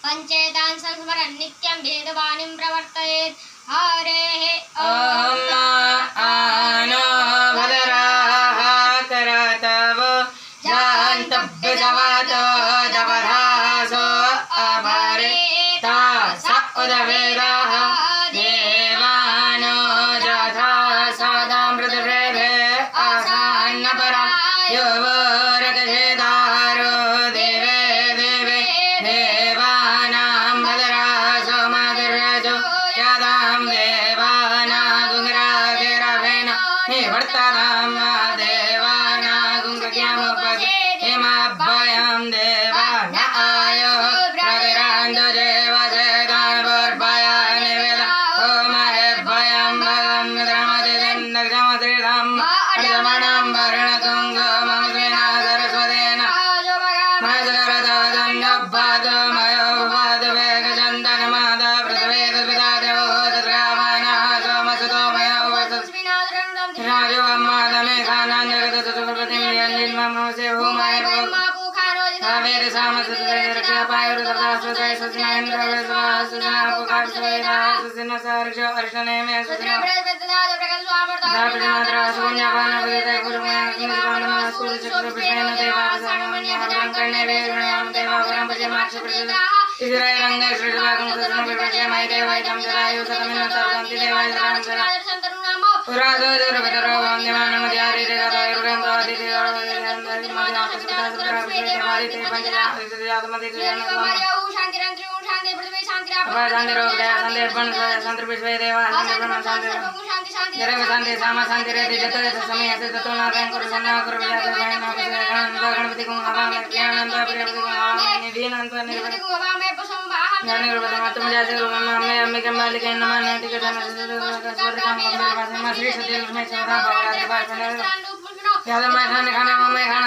पंचेतान् संस्मरन् नित्यं वेदवाणीं प्रवर्तयेत् हरेः ॐ आनो भद्राः करतव जान्तव्यजवातो दवधासो अभरेता स उदवेदाः देवानो जथा सदामृतभृभे आसान्नपरा योवरगजेदारो देवे देवे देवानां भद्रासो मातुर्यजो यादां देवानागुङ्गरागिरवेण निवर्तनां देवानागुङ्गज्ञामुपदे हिमाभ्यं देवान आयो प्रविरान्दो देवसेदान्वर्भया निवेद ओमहेभ्यं भगं द्रमदिन्दग्धमदिदं अर्धमणं वर्णतुङ्गमंसेन सरस्वतेन मजगरदन्यभ्वादमयो भवादवेगचन्दनमाद पृथ्वीर्विदादेवो तद्रावाणः सोमसुतोमयो राजोम्मादमेघानान्यगतचतुर्पतिं यन्निर्ममोऽस्य भूमायर्भो वेद सामसुतपायुर्ददास्वतय सुजनेन्द्रवेदवासुजनापुकार्षवेदासुजनसार्ष अर्षनेमे सुजना दापिमाद्राशून्यपानपदितय गुरुमयाग्निस्वामिनमस्कुरुचक्रपिषेण देवावसानमन्यहरं कर्णे वेदुणयां देवावरं भजमाक्षप्रचुत इन्द्रैरङ्गै श्रीवाकं सदनविभजयमय देवैतं जरायु सतमिन्न सर्वन्ति देवाय जरां पुरादो दुर्गतरो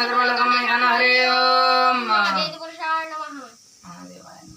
खाना